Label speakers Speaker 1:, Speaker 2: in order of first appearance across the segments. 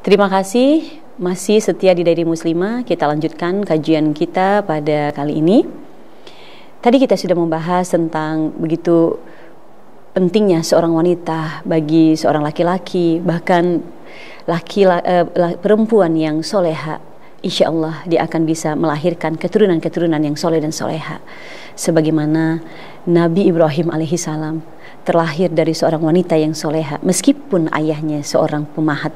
Speaker 1: Terima kasih masih setia di Diary Muslimah. Kita lanjutkan kajian kita pada kali ini. Tadi kita sudah membahas tentang begitu pentingnya seorang wanita bagi seorang laki-laki, bahkan perempuan yang soleha. Insya Allah dia akan bisa melahirkan keturunan-keturunan yang soleh dan soleha. Sebagaimana Nabi Ibrahim alaihissalam terlahir dari seorang wanita yang soleha, meskipun ayahnya seorang pemahat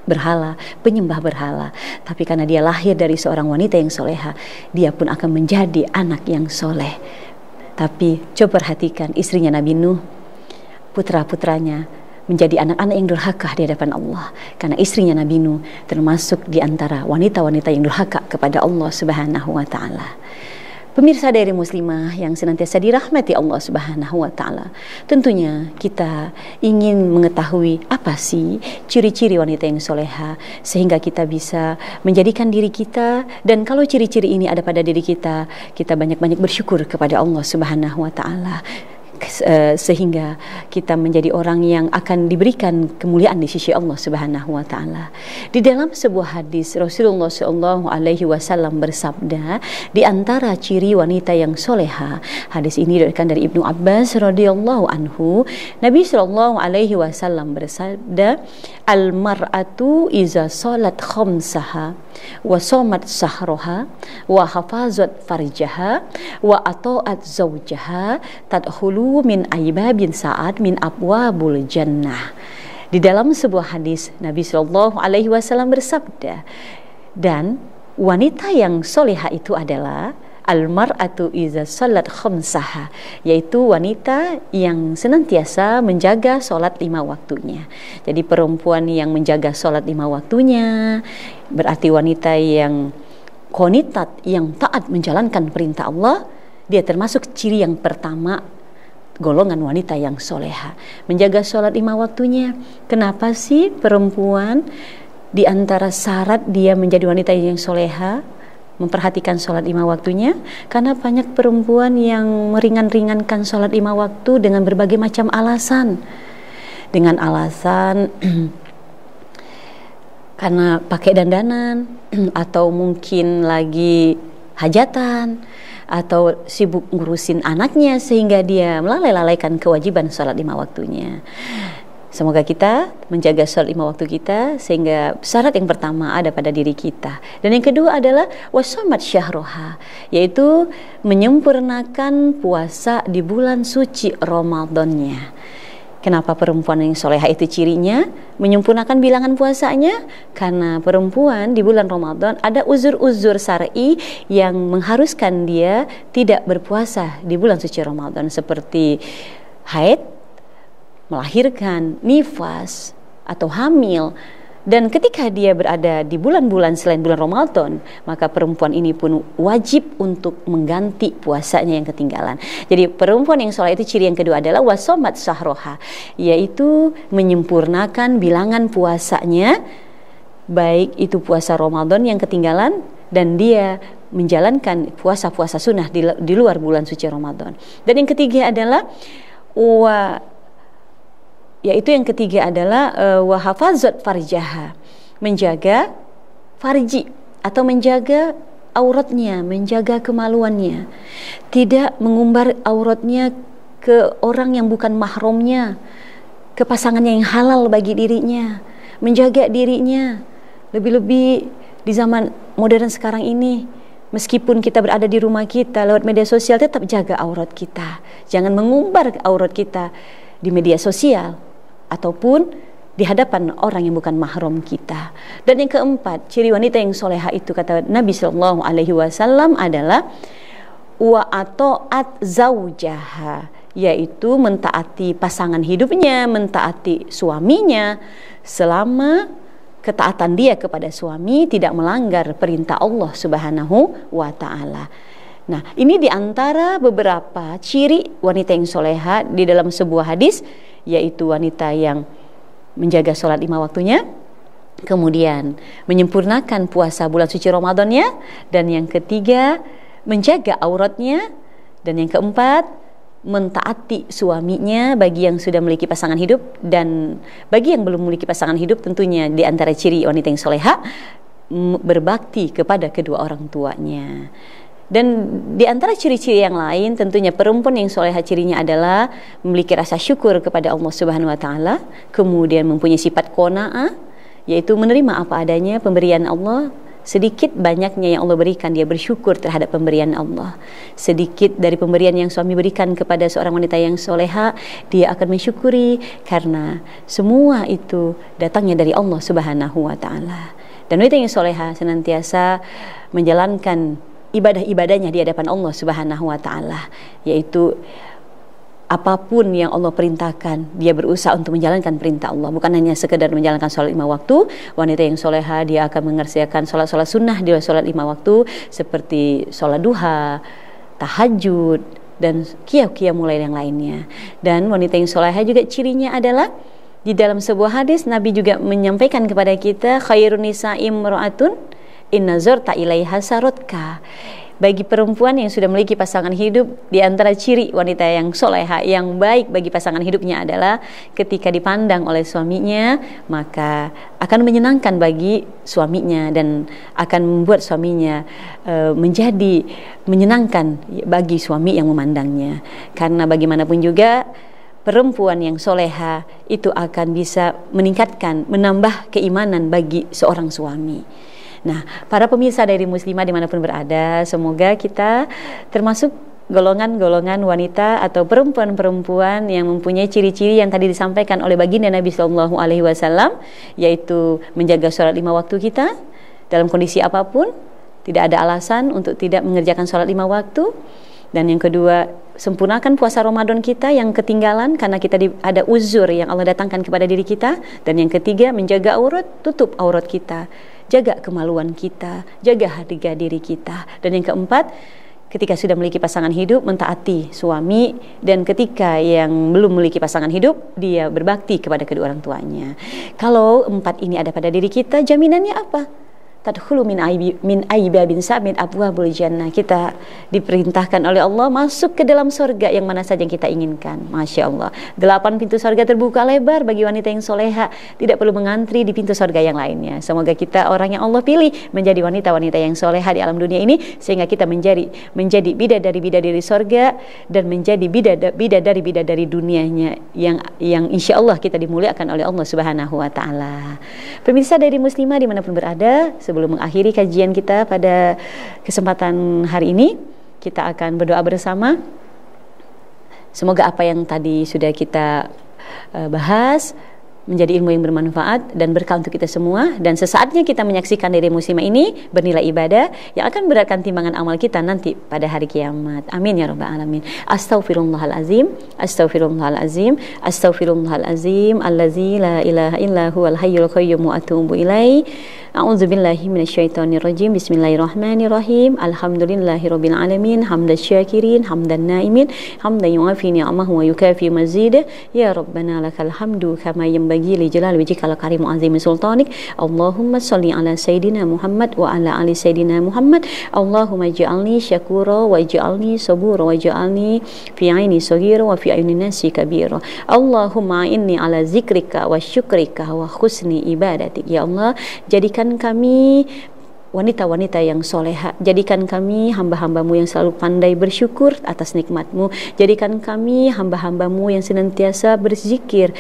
Speaker 1: berhala, penyembah berhala, tapi karena dia lahir dari seorang wanita yang soleha, dia pun akan menjadi anak yang soleh. Tapi coba perhatikan istrinya Nabi Nuh, putra-putranya menjadi anak-anak yang durhaka di hadapan Allah, karena istrinya Nabi Nuh termasuk di antara wanita-wanita yang durhaka kepada Allah Subhanahu wa taala. Pemirsa Diary Muslimah yang senantiasa dirahmati Allah Subhanahu wa taala. Tentunya kita ingin mengetahui apa sih ciri-ciri wanita yang soleha, sehingga kita bisa menjadikan diri kita, dan kalau ciri-ciri ini ada pada diri kita, kita banyak-banyak bersyukur kepada Allah Subhanahu wa taala, sehingga kita menjadi orang yang akan diberikan kemuliaan di sisi Allah Subhanahu wa taala. Di dalam sebuah hadis Rasulullah sallallahu alaihi wasallam bersabda, di antara ciri wanita yang soleha, hadis ini diriwayatkan dari Ibnu Abbas radhiyallahu anhu, Nabi sallallahu alaihi wasallam bersabda, al mar'atu iza salat khamsaha wa somat sahroha wa hafazat farjaha wa ata'at zawjaha tadkhulu min aibabin sa'ad min abwabul jannah. Di dalam sebuah hadis Nabi sallallahu alaihi wasallam bersabda, dan wanita yang soleha itu adalah al-mar'atu iza salat khamsaha, yaitu wanita yang senantiasa menjaga sholat 5 waktunya. Jadi perempuan yang menjaga sholat 5 waktunya berarti wanita yang qanitat, yang taat menjalankan perintah Allah. Dia termasuk ciri yang pertama, golongan wanita yang soleha, menjaga sholat 5 waktunya. Kenapa sih perempuan di antara syarat dia menjadi wanita yang soleha memperhatikan sholat 5 waktunya? Karena banyak perempuan yang meringan-ringankan sholat 5 waktu dengan berbagai macam alasan. Dengan alasan karena pakai dandanan, atau mungkin lagi hajatan, atau sibuk ngurusin anaknya sehingga dia melalaikan kewajiban sholat 5 waktunya. Semoga kita menjaga sholat 5 waktu kita, sehingga syarat yang pertama ada pada diri kita. Dan yang kedua adalah wasomat syahroha, yaitu menyempurnakan puasa di bulan suci Ramadannya. Kenapa perempuan yang soleha itu cirinya menyempurnakan bilangan puasanya? Karena perempuan di bulan Ramadan ada uzur-uzur syar'i yang mengharuskan dia tidak berpuasa di bulan suci Ramadan, seperti haid, melahirkan, nifas, atau hamil. Dan ketika dia berada di bulan-bulan selain bulan Ramadan, maka perempuan ini pun wajib untuk mengganti puasanya yang ketinggalan. Jadi perempuan yang soleh itu ciri yang kedua adalah wasomat sahroha, yaitu menyempurnakan bilangan puasanya, baik itu puasa Ramadan yang ketinggalan, dan dia menjalankan puasa-puasa sunnah di luar bulan suci Ramadan. Dan yang ketiga adalah yaitu yang ketiga adalah wahafazat farjaha, menjaga farji atau menjaga auratnya, menjaga kemaluannya, tidak mengumbar auratnya ke orang yang bukan mahramnya, ke pasangannya yang halal bagi dirinya, menjaga dirinya. Lebih-lebih di zaman modern sekarang ini, meskipun kita berada di rumah kita lewat media sosial, tetap jaga aurat kita, jangan mengumbar aurat kita di media sosial ataupun di hadapan orang yang bukan mahram kita. Dan yang keempat, ciri wanita yang soleha itu kata Nabi sallallahu alaihi wasallam adalah wa ata'at zaujaha, yaitu mentaati pasangan hidupnya, mentaati suaminya, selama ketaatan dia kepada suami tidak melanggar perintah Allah Subhanahu wa taala. Nah, ini diantara beberapa ciri wanita yang soleha di dalam sebuah hadis, yaitu wanita yang menjaga sholat 5 waktunya, kemudian menyempurnakan puasa bulan suci Ramadannya, dan yang ketiga menjaga auratnya, dan yang keempat mentaati suaminya bagi yang sudah memiliki pasangan hidup, dan bagi yang belum memiliki pasangan hidup tentunya di antara ciri wanita yang soleha berbakti kepada kedua orang tuanya. Dan di antara ciri-ciri yang lain tentunya perempuan yang soleha cirinya adalah memiliki rasa syukur kepada Allah Subhanahu wa taala, kemudian mempunyai sifat qanaah, yaitu menerima apa adanya pemberian Allah. Sedikit banyaknya yang Allah berikan, dia bersyukur terhadap pemberian Allah. Sedikit dari pemberian yang suami berikan kepada seorang wanita yang soleha, dia akan mensyukuri karena semua itu datangnya dari Allah Subhanahu wa taala. Dan wanita yang soleha senantiasa menjalankan ibadah-ibadahnya di hadapan Allah Subhanahu wa taala, yaitu apapun yang Allah perintahkan, dia berusaha untuk menjalankan perintah Allah. Bukan hanya sekedar menjalankan sholat 5 waktu. Wanita yang soleha, dia akan mengerjakan sholat-sholat sunnah di sholat 5 waktu, seperti sholat duha, tahajud, dan qiyamul lail yang lainnya. Dan wanita yang soleha juga cirinya adalah, di dalam sebuah hadis Nabi juga menyampaikan kepada kita, khairun nisa'i imra'atun in nazarta ilaiha sarotka. Bagi perempuan yang sudah memiliki pasangan hidup, di antara ciri wanita yang soleha, yang baik bagi pasangan hidupnya adalah ketika dipandang oleh suaminya, maka akan menyenangkan bagi suaminya dan akan membuat suaminya menjadi menyenangkan bagi suami yang memandangnya. Karena bagaimanapun juga perempuan yang soleha itu akan bisa meningkatkan, menambah keimanan bagi seorang suami. Nah, para pemirsa dari Muslimah dimanapun berada, semoga kita termasuk golongan-golongan wanita atau perempuan-perempuan yang mempunyai ciri-ciri yang tadi disampaikan oleh baginda Nabi Shallallahu Alaihi Wasallam, yaitu menjaga sholat 5 waktu kita dalam kondisi apapun, tidak ada alasan untuk tidak mengerjakan sholat 5 waktu. Dan yang kedua, sempurnakan puasa Ramadan kita yang ketinggalan karena kita ada uzur yang Allah datangkan kepada diri kita. Dan yang ketiga, menjaga aurat, tutup aurat kita, jaga kemaluan kita, jaga harga diri kita. Dan yang keempat, ketika sudah memiliki pasangan hidup, mentaati suami. Dan ketika yang belum memiliki pasangan hidup, dia berbakti kepada kedua orang tuanya. Kalau 4 ini ada pada diri kita, jaminannya apa? Tadkhulu min aibabin sabit abwabul jannah. Kita diperintahkan oleh Allah masuk ke dalam surga yang mana saja yang kita inginkan. Masya Allah, 8 pintu surga terbuka lebar bagi wanita yang soleha, tidak perlu mengantri di pintu surga yang lainnya. Semoga kita orang yang Allah pilih menjadi wanita-wanita yang soleha di alam dunia ini, sehingga kita menjadi bidadari-bidadari surga dan menjadi bidadari-bidadari dunianya yang insya Allah kita dimuliakan oleh Allah Subhanahu wa taala. Pemirsa dari Muslimah dimanapun berada, sebelum mengakhiri kajian kita pada kesempatan hari ini, kita akan berdoa bersama. Semoga apa yang tadi sudah kita bahas menjadi ilmu yang bermanfaat dan berkah untuk kita semua, dan sesaatnya kita menyaksikan dari Muslimah ini bernilai ibadah yang akan beratkan timbangan amal kita nanti pada hari kiamat. Amin ya rabbal alamin. Astaghfirullahalazim, astaghfirullahalazim, astaghfirullahalazim, allazi la ilaha illa huwal hayyul qayyum wa atubu ilaihi. A'udzubillahi minasyaitonirrajim. Bismillahirrahmanirrahim. Alhamdulillahirabbil alamin, hamdasy syakirin, hamdan naimin, hamdan yuafi ni'amahu wa yukafi mazidah. Ya rabbana lakal hamdu kama yanbaghi li jalali wajhikal karim azim sultanik. Allahumma shalli ala sayidina Muhammad wa ala ali sayidina Muhammad. Allahumma ij'alni syakura wa ij'alni sabura wa ij'alni fi aini saghira wa fi ayuni nasi kabira. Allahumma inni ala zikrika wa syukrika wa husni ibadatik. Ya Allah, jadikan kami wanita-wanita yang soleha, jadikan kami hamba-hambamu yang selalu pandai bersyukur atas nikmatmu, jadikan kami hamba-hambamu yang senantiasa berzikir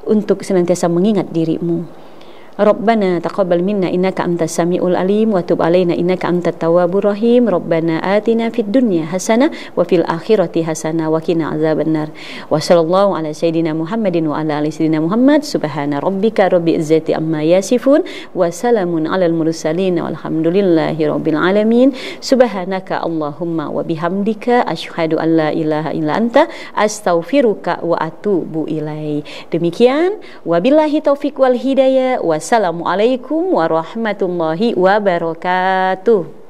Speaker 1: untuk senantiasa mengingat dirimu. Rabbana taqabbal minna innaka antas samiul alim wa tub alaina innaka antat tawwabur rahim. Rabbana atina fid dunya hasanah wa fil akhirati hasanah wa qina azabannar. Wa sallallahu ala sayidina Muhammadin wa ala ali sayidina Muhammad. Subhana rabbika rabbil izzati amma yasifun wa salamun alal mursalin walhamdulillahi rabbil alamin. Subhanaka Allahumma wa bihamdika asyhadu an la ilaha illa anta astaghfiruka wa atubu ilaik. Demikian, wabillahi taufik wal hidayah. Wassalamualaikum warahmatullahi wabarakatuh.